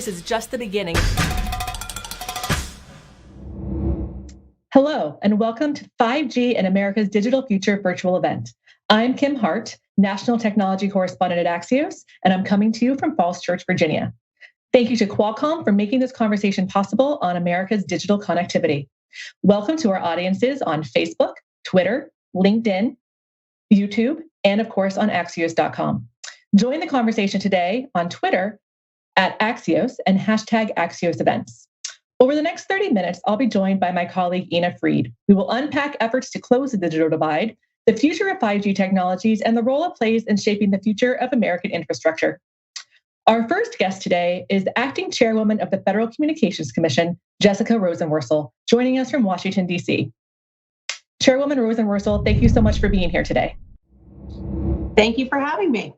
This is just the beginning. Hello, and welcome to 5G and America's Digital Future virtual event. I'm Kim Hart, National Technology Correspondent at Axios, and I'm coming to you from Falls Church, Virginia. Thank you to Qualcomm for making this conversation possible on America's digital connectivity. Welcome to our audiences on Facebook, Twitter, LinkedIn, YouTube, and of course on Axios.com. Join the conversation today on Twitter at Axios and hashtag Axios Events. Over the next 30 minutes, I'll be joined by my colleague, Ina Fried. We will unpack efforts to close the digital divide, the future of 5G technologies, and the role it plays in shaping the future of American infrastructure. Our first guest today is the acting chairwoman of the Federal Communications Commission, Jessica Rosenworcel, joining us from Washington, D.C. Chairwoman Rosenworcel, thank you so much for being here today. Thank you for having me.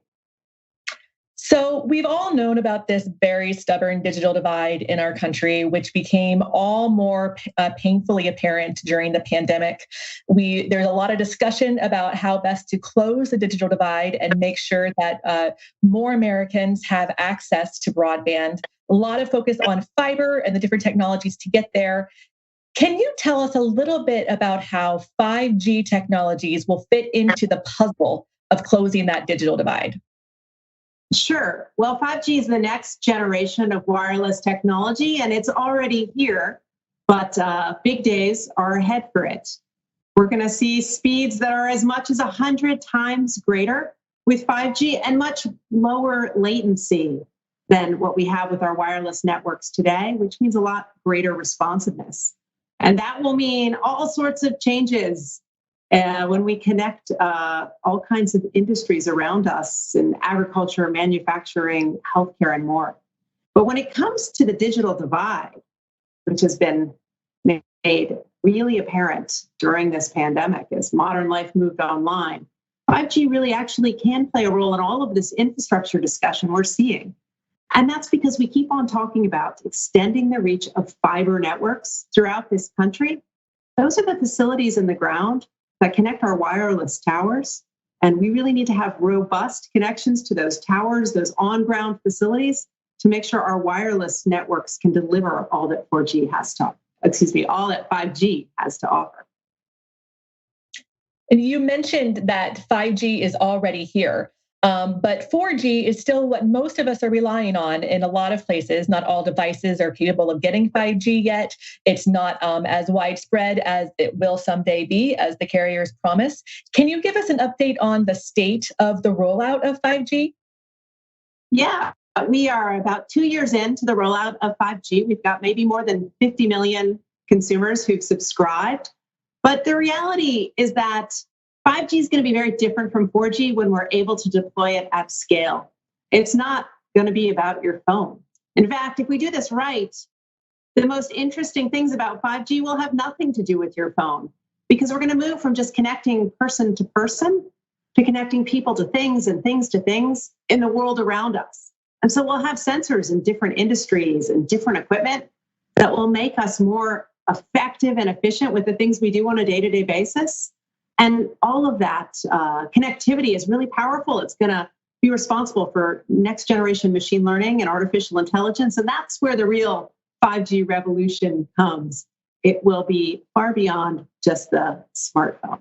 So we've all known about this very stubborn digital divide in our country, which became all more painfully apparent during the pandemic. There's a lot of discussion about how best to close the digital divide and make sure that more Americans have access to broadband. A lot of focus on fiber and the different technologies to get there. Can you tell us a little bit about how 5G technologies will fit into the puzzle of closing that digital divide? Sure. Well, 5G is the next generation of wireless technology, and it's already here, but big days are ahead for it. We're going to see speeds that are as much as 100 times greater with 5G and much lower latency than what we have with our wireless networks today, which means a lot greater responsiveness. And that will mean all sorts of changes when we connect all kinds of industries around us in agriculture, manufacturing, healthcare, and more. But when it comes to the digital divide, which has been made really apparent during this pandemic as modern life moved online, 5G really actually can play a role in all of this infrastructure discussion we're seeing. And that's because we keep on talking about extending the reach of fiber networks throughout this country. Those are the facilities in the ground that connect our wireless towers. And we really need to have robust connections to those towers, those on-ground facilities, to make sure our wireless networks can deliver all that all that 5G has to offer. And you mentioned that 5G is already here. But 4G is still what most of us are relying on in a lot of places. Not all devices are capable of getting 5G yet. It's not as widespread as it will someday be, as the carriers promise. Can you give us an update on the state of the rollout of 5G? Yeah, we are about 2 years into the rollout of 5G. We've got maybe more than 50 million consumers who've subscribed. But the reality is that 5G is going to be very different from 4G when we're able to deploy it at scale. It's not going to be about your phone. In fact, if we do this right, the most interesting things about 5G will have nothing to do with your phone, because we're going to move from just connecting person to person to connecting people to things and things to things in the world around us. And so we'll have sensors in different industries and different equipment that will make us more effective and efficient with the things we do on a day-to-day basis. And all of that connectivity is really powerful. It's going to be responsible for next generation machine learning and artificial intelligence. And that's where the real 5G revolution comes. It will be far beyond just the smartphone.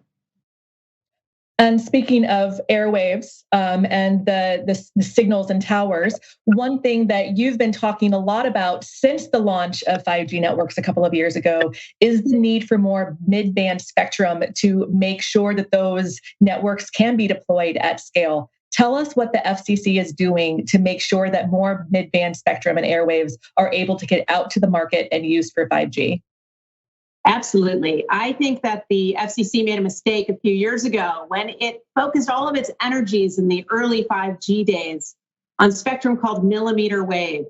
And speaking of airwaves and the signals and towers, one thing that you've been talking a lot about since the launch of 5G networks a couple of years ago is the need for more mid-band spectrum to make sure that those networks can be deployed at scale. Tell us what the FCC is doing to make sure that more mid-band spectrum and airwaves are able to get out to the market and used for 5G. Absolutely. I think that the FCC made a mistake a few years ago when it focused all of its energies in the early 5G days on spectrum called millimeter wave.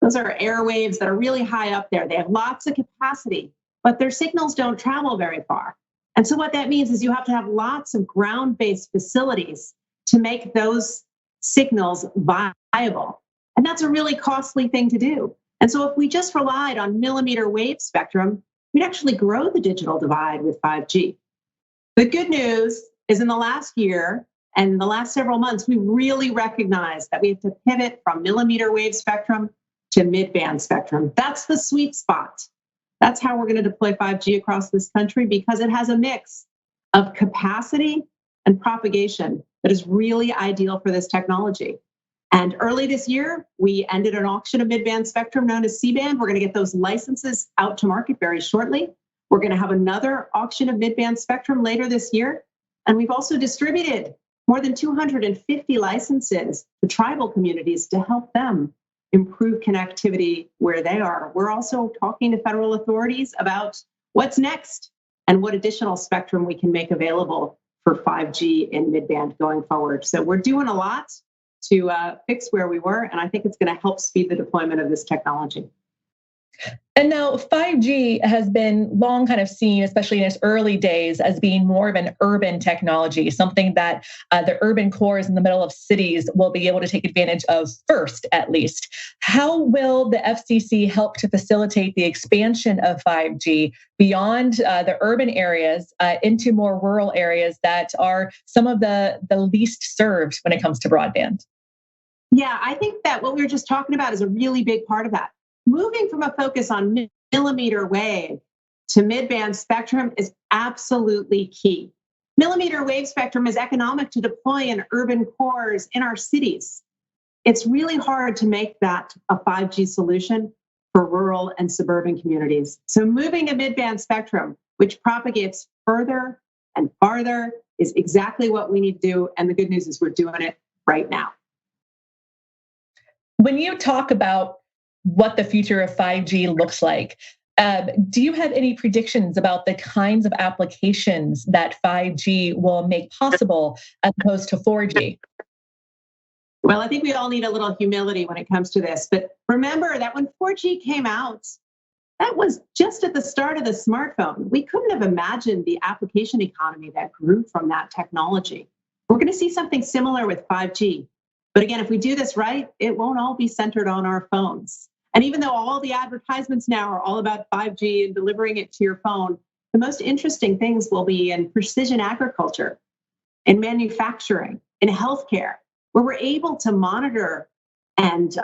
Those are airwaves that are really high up there. They have lots of capacity, but their signals don't travel very far. And so what that means is you have to have lots of ground-based facilities to make those signals viable. And that's a really costly thing to do. And so if we just relied on millimeter wave spectrum, we'd actually grow the digital divide with 5G. The good news is in the last year and the last several months, we really recognized that we have to pivot from millimeter wave spectrum to mid-band spectrum. That's the sweet spot. That's how we're going to deploy 5G across this country, because it has a mix of capacity and propagation that is really ideal for this technology. And early this year, we ended an auction of mid-band spectrum known as C-band. We're going to get those licenses out to market very shortly. We're going to have another auction of mid-band spectrum later this year. And we've also distributed more than 250 licenses to tribal communities to help them improve connectivity where they are. We're also talking to federal authorities about what's next and what additional spectrum we can make available for 5G in mid-band going forward. So we're doing a lot to fix where we were, and I think it's going to help speed the deployment of this technology. And now 5G has been long kind of seen, especially in its early days, as being more of an urban technology, something that the urban cores in the middle of cities will be able to take advantage of first, at least. How will the FCC help to facilitate the expansion of 5G beyond the urban areas into more rural areas that are some of the least served when it comes to broadband? Yeah, I think that what we were just talking about is a really big part of that. Moving from a focus on millimeter wave to mid-band spectrum is absolutely key. Millimeter wave spectrum is economic to deploy in urban cores in our cities. It's really hard to make that a 5G solution for rural and suburban communities. So moving to mid-band spectrum, which propagates further and farther, is exactly what we need to do. And the good news is we're doing it right now. When you talk about what the future of 5G looks like, do you have any predictions about the kinds of applications that 5G will make possible as opposed to 4G? Well, I think we all need a little humility when it comes to this. But remember that when 4G came out, that was just at the start of the smartphone. We couldn't have imagined the application economy that grew from that technology. We're going to see something similar with 5G. But again, if we do this right, it won't all be centered on our phones. And even though all the advertisements now are all about 5G and delivering it to your phone, the most interesting things will be in precision agriculture, in manufacturing, in healthcare, where we're able to monitor and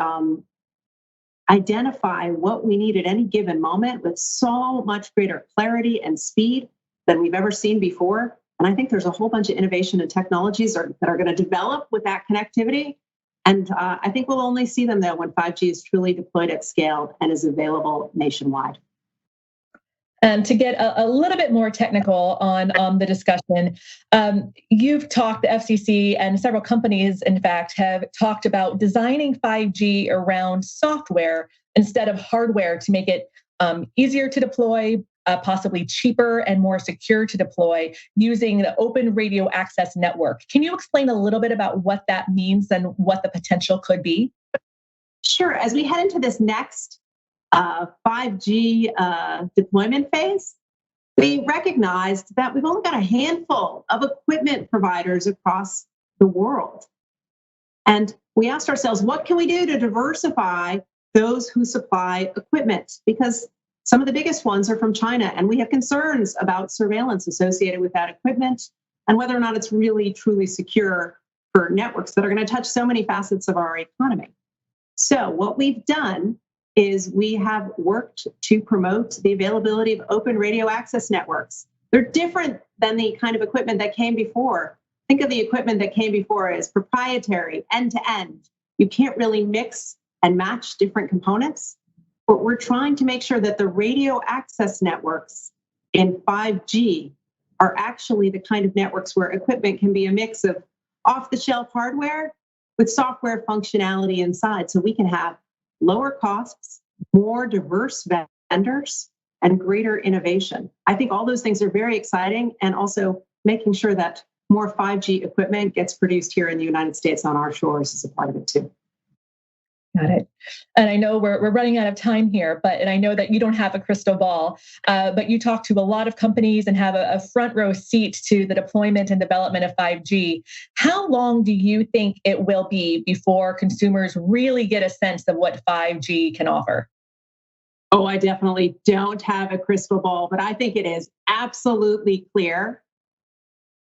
identify what we need at any given moment with so much greater clarity and speed than we've ever seen before. And I think there's a whole bunch of innovation and technologies that are going to develop with that connectivity. And I think we'll only see them, though, when 5G is truly deployed at scale and is available nationwide. And to get a little bit more technical on the discussion, you've talked, the FCC and several companies, in fact, have talked about designing 5G around software instead of hardware to make it easier to deploy, possibly cheaper and more secure to deploy using the Open Radio Access Network. Can you explain a little bit about what that means and what the potential could be? Sure. As we head into this next 5G deployment phase, we recognized that we've only got a handful of equipment providers across the world. And we asked ourselves, what can we do to diversify those who supply equipment? Because some of the biggest ones are from China, and we have concerns about surveillance associated with that equipment and whether or not it's really, truly secure for networks that are going to touch so many facets of our economy. So what we've done is we have worked to promote the availability of open radio access networks. They're different than the kind of equipment that came before. Think of the equipment that came before as proprietary, end-to-end. You can't really mix and match different components. But we're trying to make sure that the radio access networks in 5G are actually the kind of networks where equipment can be a mix of off-the-shelf hardware with software functionality inside, so we can have lower costs, more diverse vendors, and greater innovation. I think all those things are very exciting, and also making sure that more 5G equipment gets produced here in the United States on our shores is a part of it too. Got it. And I know we're running out of time here, and I know that you don't have a crystal ball, but you talk to a lot of companies and have a front row seat to the deployment and development of 5G. How long do you think it will be before consumers really get a sense of what 5G can offer? Oh, I definitely don't have a crystal ball, but I think it is absolutely clear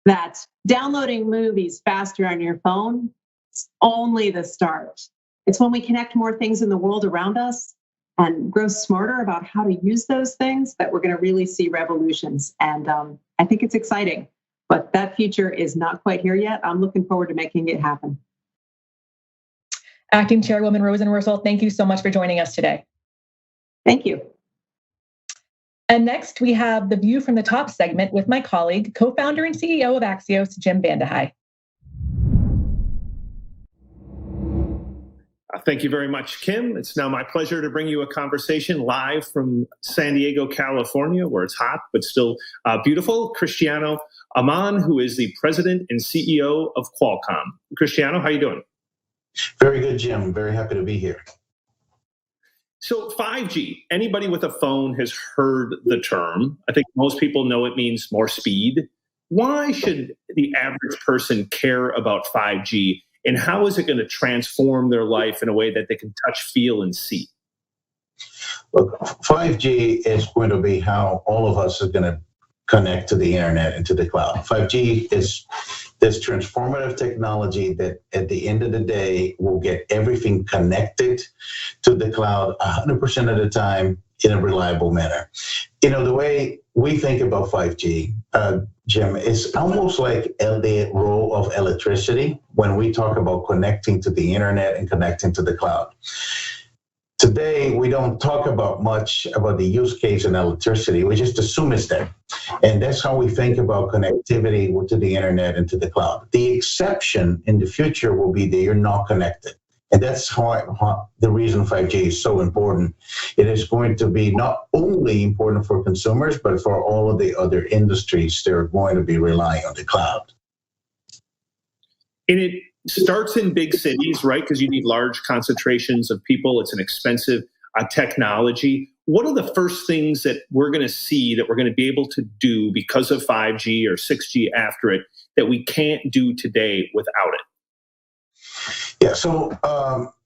that downloading movies faster on your phone is only the start. It's when we connect more things in the world around us and grow smarter about how to use those things that we're going to really see revolutions. And I think it's exciting, but that future is not quite here yet. I'm looking forward to making it happen. Acting Chairwoman Rosenworcel, thank you so much for joining us today. Thank you. And next, we have the View from the Top segment with my colleague, co-founder and CEO of Axios, Jim Vandehei. Thank you very much, Kim. It's now my pleasure to bring you a conversation live from San Diego, California, where it's hot, but still beautiful. Cristiano Amon, who is the president and CEO of Qualcomm. Cristiano, how are you doing? Very good, Jim. Very happy to be here. So 5G, anybody with a phone has heard the term. I think most people know it means more speed. Why should the average person care about 5G? And how is it going to transform their life in a way that they can touch, feel, and see? Look, 5G is going to be how all of us are going to connect to the internet and to the cloud. 5G is this transformative technology that at the end of the day will get everything connected to the cloud 100% of the time in a reliable manner. You know, the way we think about 5G, Jim, is almost like the role of electricity when we talk about connecting to the internet and connecting to the cloud. Today, we don't talk about much about the use case in electricity. We just assume it's there. And that's how we think about connectivity to the internet and to the cloud. The exception in the future will be that you're not connected. And that's how the reason 5G is so important. It is going to be not only important for consumers, but for all of the other industries that are going to be relying on the cloud. And it starts in big cities, right? Because you need large concentrations of people. It's an expensive technology. What are the first things that we're going to see that we're going to be able to do because of 5G or 6G after it that we can't do today without it? Yeah, so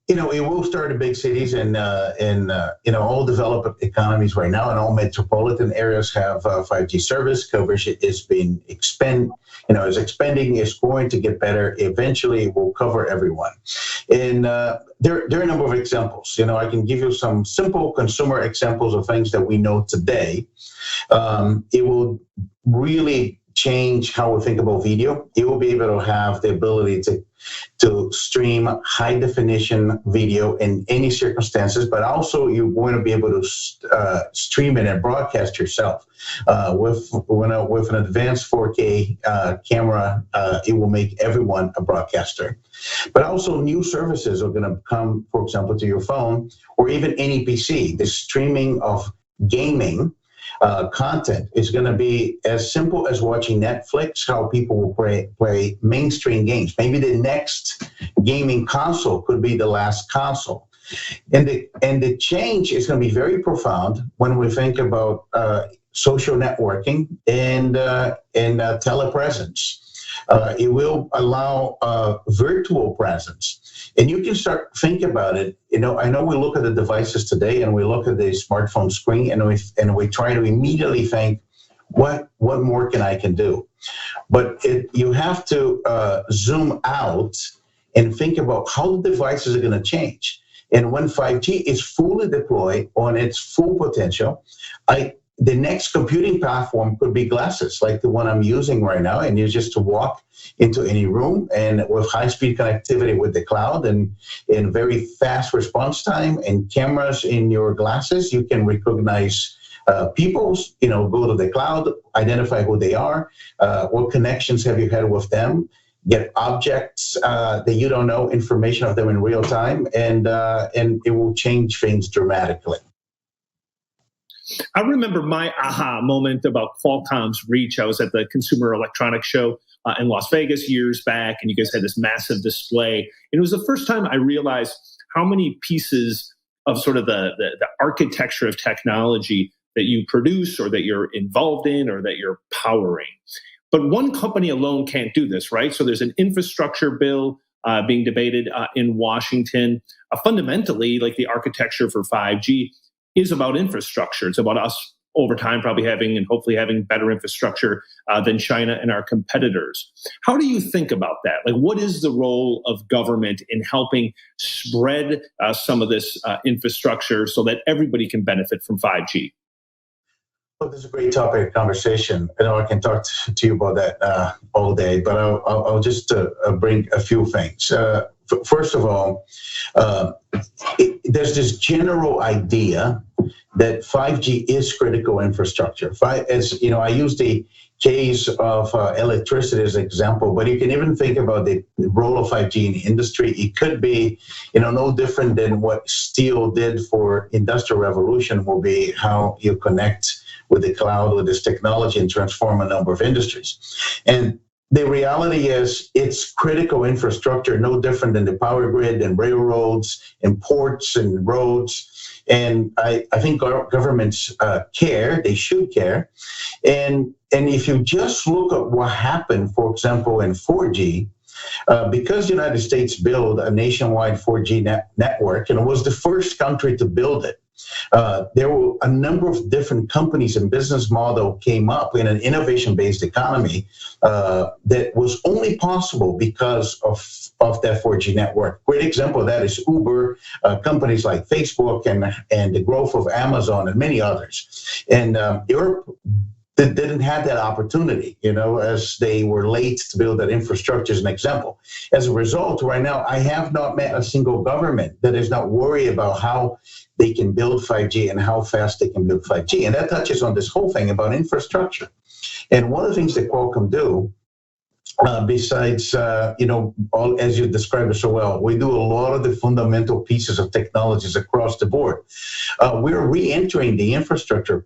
you know, it will start in big cities, and you know, all developed economies right now and all metropolitan areas have 5G service coverage. Is being expanding. You know, is expanding. Is going to get better. Eventually, it will cover everyone. And there are a number of examples. You know, I can give you some simple consumer examples of things that we know today. It will really change how we think about video. You will be able to have the ability to stream high definition video in any circumstances, but also you're going to be able to stream it and broadcast yourself. With an advanced 4K camera, it will make everyone a broadcaster. But also new services are going to come, for example, to your phone or even any PC. The streaming of gaming content is going to be as simple as watching Netflix, how people will play mainstream games. Maybe the next gaming console could be the last console. And the change is going to be very profound when we think about social networking and telepresence. It will allow virtual presence. And you can start think about it. You know, I know we look at the devices today and we look at the smartphone screen and we try to immediately think, what more can I do? But you have to zoom out and think about how the devices are going to change. And when 5G is fully deployed on its full potential, the next computing platform could be glasses, like the one I'm using right now, and you just to walk into any room and with high-speed connectivity with the cloud and very fast response time and cameras in your glasses, you can recognize people, you know, go to the cloud, identify who they are, what connections have you had with them, get objects that you don't know, information of them in real time, and it will change things dramatically. I remember my aha moment about Qualcomm's reach. I was at the Consumer Electronics Show in Las Vegas years back, and you guys had this massive display. And it was the first time I realized how many pieces of sort of the architecture of technology that you produce or that you're involved in or that you're powering. But one company alone can't do this, right? So there's an infrastructure bill being debated in Washington. Fundamentally, like the architecture for 5G is about infrastructure. It's about us over time probably having and hopefully having better infrastructure than China and our competitors. How do you think about that? Like, what is the role of government in helping spread some of this infrastructure so that everybody can benefit from 5G? Well, this is a great topic of conversation. I know I can talk to you about that all day, but I'll just bring a few things. First of all, there's this general idea that 5G is critical infrastructure. As you know, I use the case of electricity as an example, but you can even think about the role of 5G in the industry. It could be, no different than what steel did for industrial revolution will be how you connect with the cloud, with this technology, and transform a number of industries. And the reality is it's critical infrastructure, no different than the power grid and railroads and ports and roads. And I think our governments care, they should care. And if you just look at what happened, for example, in 4G, because the United States built a nationwide 4G network, and it was the first country to build it, there were a number of different companies and business model came up in an innovation-based economy that was only possible because of that 4G network. Great example of that is Uber, companies like Facebook, and the growth of Amazon and many others. And Europe that didn't have that opportunity, as they were late to build that infrastructure as an example. As a result, right now, I have not met a single government that is not worried about how they can build 5G and how fast they can build 5G. And that touches on this whole thing about infrastructure. And one of the things that Qualcomm do, besides, as you described it so well, we do a lot of the fundamental pieces of technologies across the board. We're re-entering the infrastructure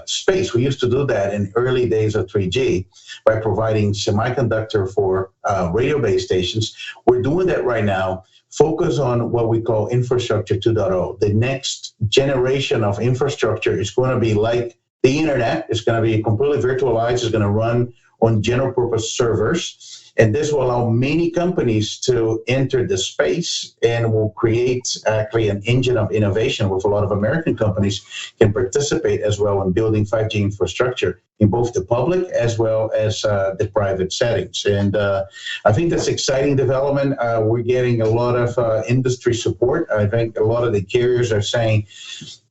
space. We used to do that in early days of 3G by providing semiconductor for radio base stations. We're doing that right now. Focus on what we call infrastructure 2.0. The next generation of infrastructure is going to be like the internet. It's going to be completely virtualized. It's going to run on general purpose servers. And this will allow many companies to enter the space and will create actually an engine of innovation with a lot of American companies can participate as well in building 5G infrastructure in both the public as well as the private settings. And I think that's exciting development. We're getting a lot of industry support. I think a lot of the carriers are saying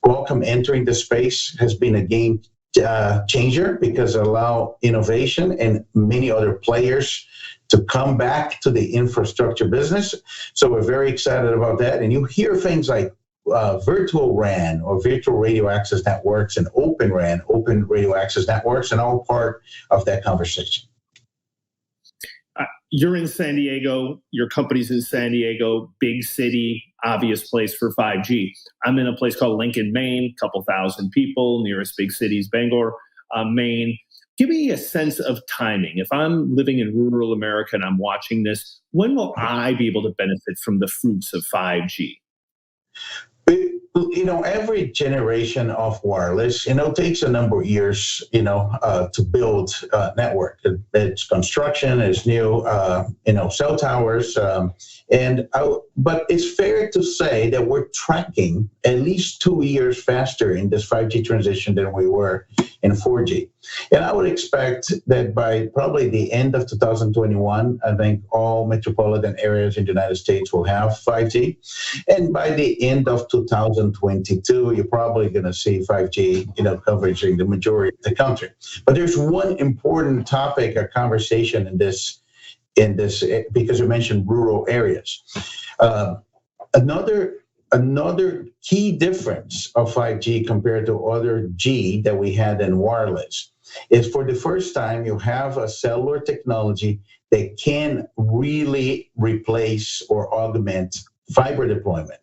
Qualcomm entering the space has been a game changer because it allow innovation and many other players to come back to the infrastructure business. So we're very excited about that. And you hear things like virtual RAN or virtual radio access networks and open RAN, open radio access networks, and all part of that conversation. You're in San Diego, your company's in San Diego, big city, obvious place for 5G. I'm in a place called Lincoln, Maine, a couple thousand people, nearest big cities, Bangor, Maine. Give me a sense of timing. If I'm living in rural America and I'm watching this, when will I be able to benefit from the fruits of 5G? Every generation of wireless, takes a number of years, to build a network. It's construction, it's new, cell towers. But it's fair to say that we're tracking at least 2 years faster in this 5G transition than we were in 4G. And I would expect that by probably the end of 2021, I think all metropolitan areas in the United States will have 5G. And by the end of 2022, you're probably going to see 5G, coverage in the majority of the country. But there's one important topic or conversation in this, because you mentioned rural areas. Another key difference of 5G compared to other G that we had in wireless is for the first time you have a cellular technology that can really replace or augment fiber deployment.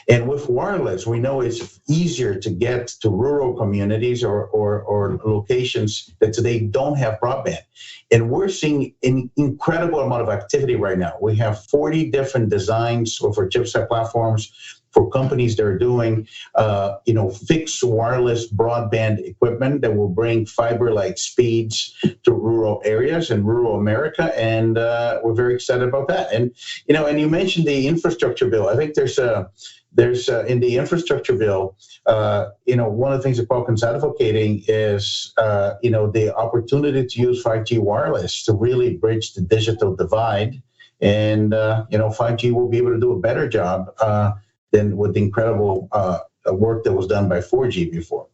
And with wireless, we know it's easier to get to rural communities or locations that today don't have broadband. And we're seeing an incredible amount of activity right now. We have 40 different designs for chipset platforms for companies that are doing, fixed wireless broadband equipment that will bring fiber-like speeds to rural areas and rural America. And we're very excited about that. And, and you mentioned the infrastructure bill. I think there's there's in the infrastructure bill, one of the things that Qualcomm's advocating is, the opportunity to use 5G wireless to really bridge the digital divide. And, 5G will be able to do a better job than with the incredible work that was done by 4G before.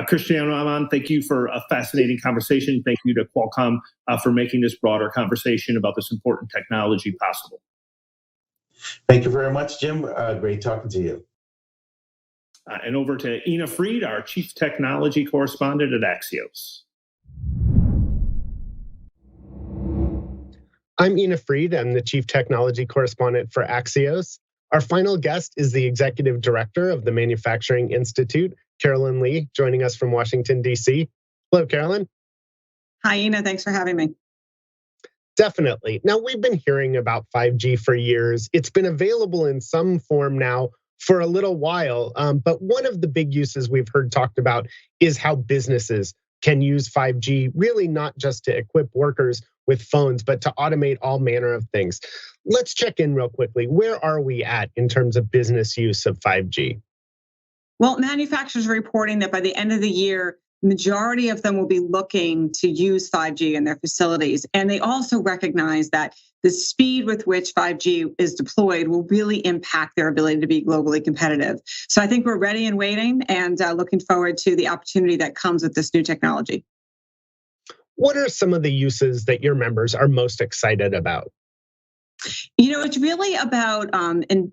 Cristiano Amon, thank you for a fascinating conversation. Thank you to Qualcomm for making this broader conversation about this important technology possible. Thank you very much, Jim. Great talking to you. And over to Ina Fried, our Chief Technology Correspondent at Axios. I'm Ina Fried. I'm the Chief Technology Correspondent for Axios. Our final guest is the Executive Director of the Manufacturing Institute, Carolyn Lee, joining us from Washington, D.C. Hello, Carolyn. Hi, Ina. Thanks for having me. Definitely. Now, we've been hearing about 5G for years. It's been available in some form now for a little while. But one of the big uses we've heard talked about is how businesses can use 5G, really not just to equip workers with phones, but to automate all manner of things. Let's check in real quickly. Where are we at in terms of business use of 5G? Well, manufacturers are reporting that by the end of the year, majority of them will be looking to use 5G in their facilities. And they also recognize that the speed with which 5G is deployed will really impact their ability to be globally competitive. So I think we're ready and waiting and looking forward to the opportunity that comes with this new technology. What are some of the uses that your members are most excited about? It's really about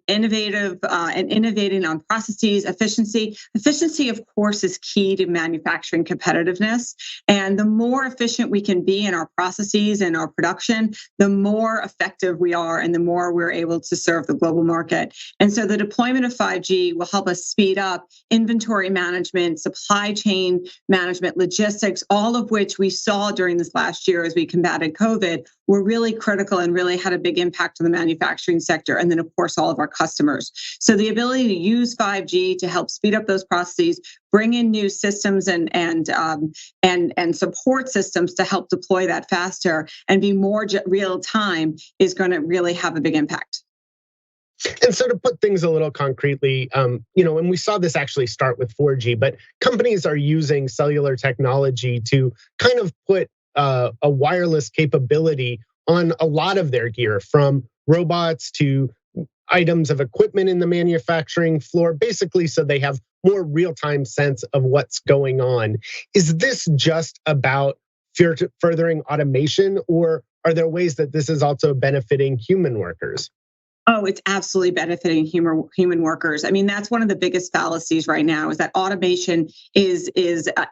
innovating on processes, efficiency. Efficiency, of course, is key to manufacturing competitiveness. And the more efficient we can be in our processes and our production, the more effective we are and the more we're able to serve the global market. And so the deployment of 5G will help us speed up inventory management, supply chain management, logistics, all of which we saw during this last year as we combated COVID, were really critical and really had a big impact on the manufacturing sector. And then, of course, all of our customers. So the ability to use 5G to help speed up those processes, bring in new systems and support systems to help deploy that faster and be more real time is going to really have a big impact. And so to put things a little concretely, and we saw this actually start with 4G, but companies are using cellular technology to kind of put a wireless capability on a lot of their gear, from robots to items of equipment in the manufacturing floor, basically so they have more real-time sense of what's going on. Is this just about furthering automation, or are there ways that this is also benefiting human workers? Oh, it's absolutely benefiting human workers. I mean, that's one of the biggest fallacies right now, is that automation is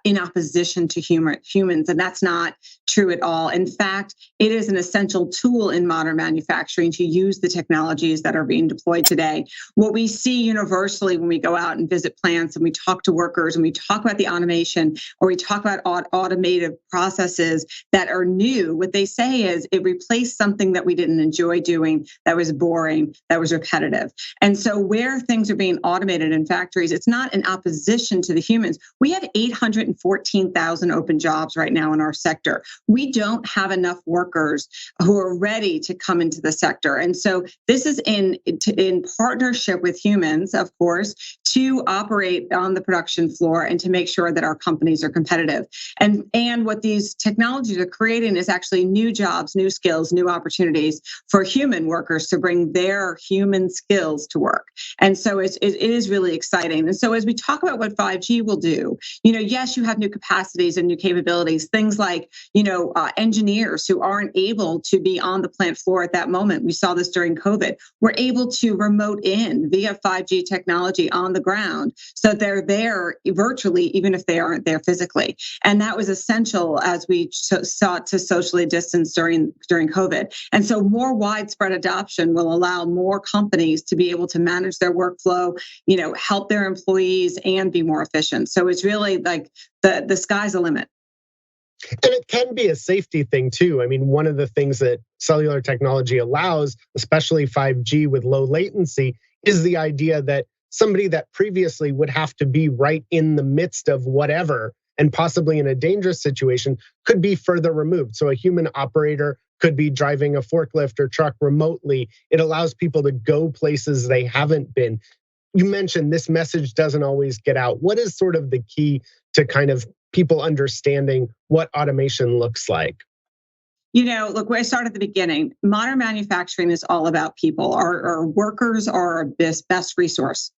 in opposition to humans, and that's not true at all. In fact, it is an essential tool in modern manufacturing to use the technologies that are being deployed today. What we see universally when we go out and visit plants and we talk to workers and we talk about the automation, or we talk about automated processes that are new, what they say is it replaced something that we didn't enjoy doing, that was boring, that was repetitive. And so where things are being automated in factories, it's not in opposition to the humans. We have 814,000 open jobs right now in our sector. We don't have enough workers who are ready to come into the sector. And so this is in partnership with humans, of course, to operate on the production floor and to make sure that our companies are competitive. And what these technologies are creating is actually new jobs, new skills, new opportunities for human workers to bring their human skills to work. And so it is really exciting. And so as we talk about what 5G will do, yes, you have new capacities and new capabilities, things like, engineers who aren't able to be on the plant floor at that moment. We saw this during COVID. We're able to remote in via 5G technology on the ground, so they're there virtually, even if they aren't there physically. And that was essential as we sought to socially distance during COVID. And so more widespread adoption will allow more companies to be able to manage their workflow, help their employees and be more efficient. So it's really like the sky's the limit. And it can be a safety thing too. I mean, one of the things that cellular technology allows, especially 5G with low latency, is the idea that somebody that previously would have to be right in the midst of whatever and possibly in a dangerous situation could be further removed. So a human operator could be driving a forklift or truck remotely. It allows people to go places they haven't been. You mentioned this message doesn't always get out. What is sort of the key to kind of people understanding what automation looks like? Look, where I started at the beginning, modern manufacturing is all about people. Our workers are our best resource.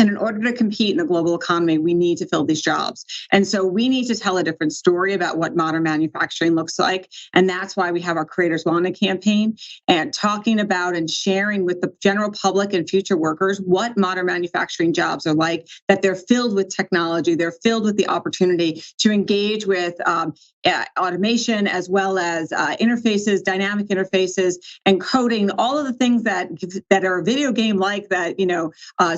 And in order to compete in the global economy, we need to fill these jobs. And so we need to tell a different story about what modern manufacturing looks like. And that's why we have our Creators Wanted campaign and talking about and sharing with the general public and future workers what modern manufacturing jobs are like, that they're filled with technology, they're filled with the opportunity to engage with automation as well as interfaces, dynamic interfaces, and coding, all of the things that are video game like that,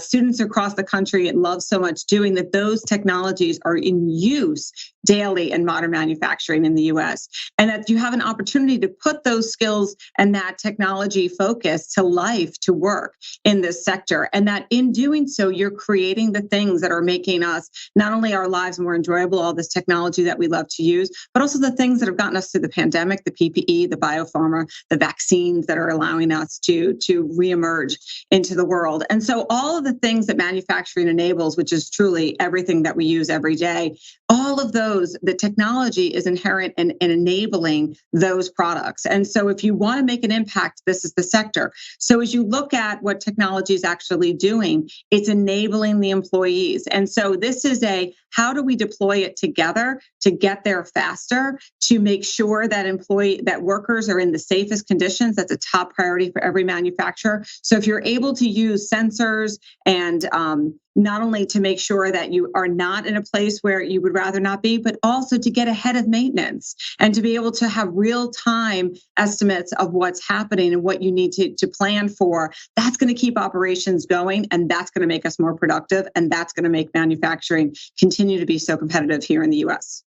students across the country and love so much doing, that those technologies are in use daily in modern manufacturing in the US. And that you have an opportunity to put those skills and that technology focus to life, to work in this sector. And that in doing so, you're creating the things that are making us, not only our lives more enjoyable, all this technology that we love to use, but also the things that have gotten us through the pandemic, the PPE, the biopharma, the vaccines that are allowing us to reemerge into the world. And so all of the things that manufacturing enables, which is truly everything that we use every day, all of those, the technology is inherent in enabling those products. And so if you want to make an impact, this is the sector. So as you look at what technology is actually doing, it's enabling the employees. And so this is how do we deploy it together to get there faster, to make sure that workers are in the safest conditions? That's a top priority for every manufacturer. So if you're able to use sensors and not only to make sure that you are not in a place where you would rather not be, but also to get ahead of maintenance and to be able to have real-time estimates of what's happening and what you need to plan for, that's going to keep operations going, and that's going to make us more productive, and that's going to make manufacturing continue to be so competitive here in the US.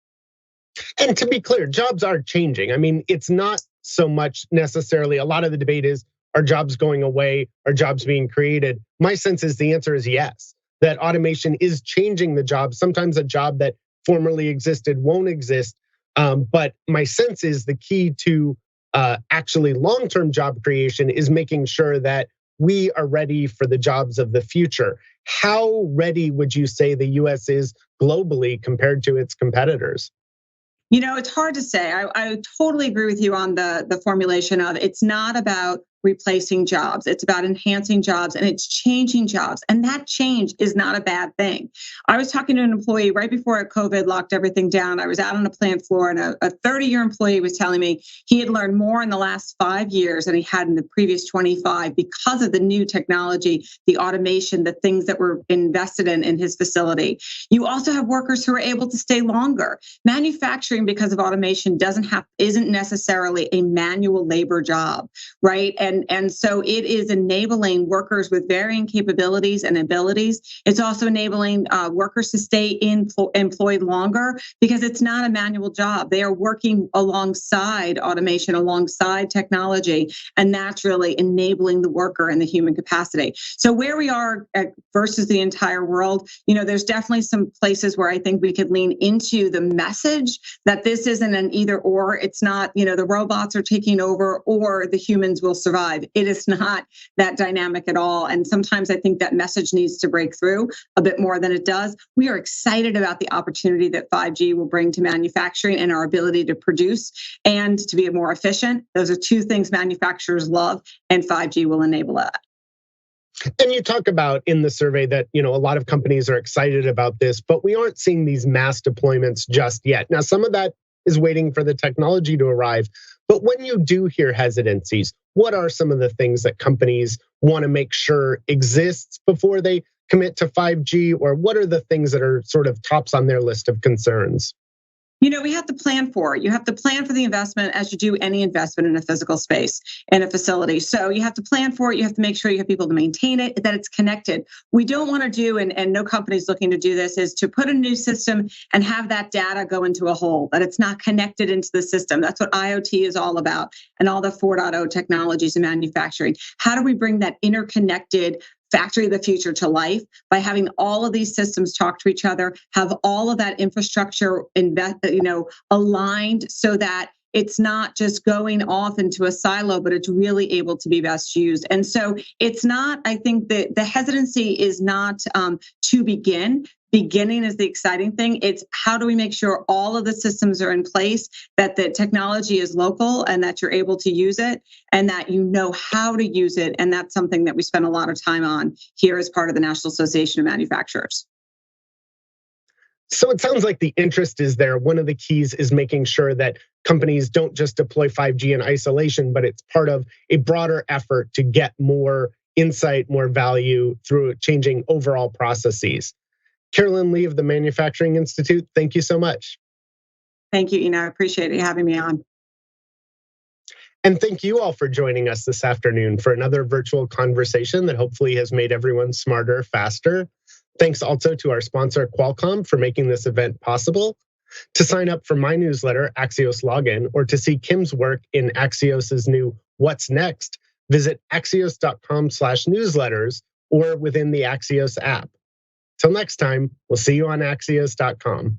And to be clear, jobs are changing. I mean, it's not so much necessarily, a lot of the debate is, are jobs going away? Are jobs being created? My sense is the answer is yes, that automation is changing the job. Sometimes a job that formerly existed won't exist. But my sense is the key to actually long-term job creation is making sure that we are ready for the jobs of the future. How ready would you say the US is globally compared to its competitors? It's hard to say. I totally agree with you on the formulation of it's not about replacing jobs. It's about enhancing jobs, and it's changing jobs. And that change is not a bad thing. I was talking to an employee right before COVID locked everything down. I was out on a plant floor, and a 30-year employee was telling me he had learned more in the last 5 years than he had in the previous 25 because of the new technology, the automation, the things that were invested in his facility. You also have workers who are able to stay longer. Manufacturing, because of automation, isn't necessarily a manual labor job, right? And so it is enabling workers with varying capabilities and abilities. It's also enabling workers to stay employed longer because it's not a manual job. They are working alongside automation, alongside technology, and that's really enabling the worker in the human capacity. So where we are versus the entire world, there's definitely some places where I think we could lean into the message that this isn't an either or. It's not, the robots are taking over or the humans will survive. It is not that dynamic at all. And sometimes I think that message needs to break through a bit more than it does. We are excited about the opportunity that 5G will bring to manufacturing and our ability to produce and to be more efficient. Those are two things manufacturers love, and 5G will enable that. And you talk about in the survey that, a lot of companies are excited about this, but we aren't seeing these mass deployments just yet. Now, some of that is waiting for the technology to arrive. But when you do hear hesitancies, what are some of the things that companies want to make sure exists before they commit to 5G? Or what are the things that are sort of tops on their list of concerns? We have to plan for it. You have to plan for the investment as you do any investment in a physical space, in a facility. So you have to plan for it. You have to make sure you have people to maintain it, that it's connected. We don't want to do, and no company's looking to do this, is to put a new system and have that data go into a hole, that it's not connected into the system. That's what IoT is all about, and all the 4.0 technologies in manufacturing. How do we bring that interconnected factory of the future to life by having all of these systems talk to each other, have all of that infrastructure aligned so that it's not just going off into a silo, but it's really able to be best used. And so it's not, I think that the hesitancy is not to begin. Beginning is the exciting thing. It's how do we make sure all of the systems are in place, that the technology is local and that you're able to use it and that you know how to use it. And that's something that we spend a lot of time on here as part of the National Association of Manufacturers. So it sounds like the interest is there. One of the keys is making sure that companies don't just deploy 5G in isolation, but it's part of a broader effort to get more insight, more value through changing overall processes. Carolyn Lee of the Manufacturing Institute, thank you so much. Thank you, Ina. I appreciate you having me on. And thank you all for joining us this afternoon for another virtual conversation that hopefully has made everyone smarter, faster. Thanks also to our sponsor, Qualcomm, for making this event possible. To sign up for my newsletter, Axios Login, or to see Kim's work in Axios' new What's Next, visit axios.com/newsletters or within the Axios app. Till next time, we'll see you on axios.com.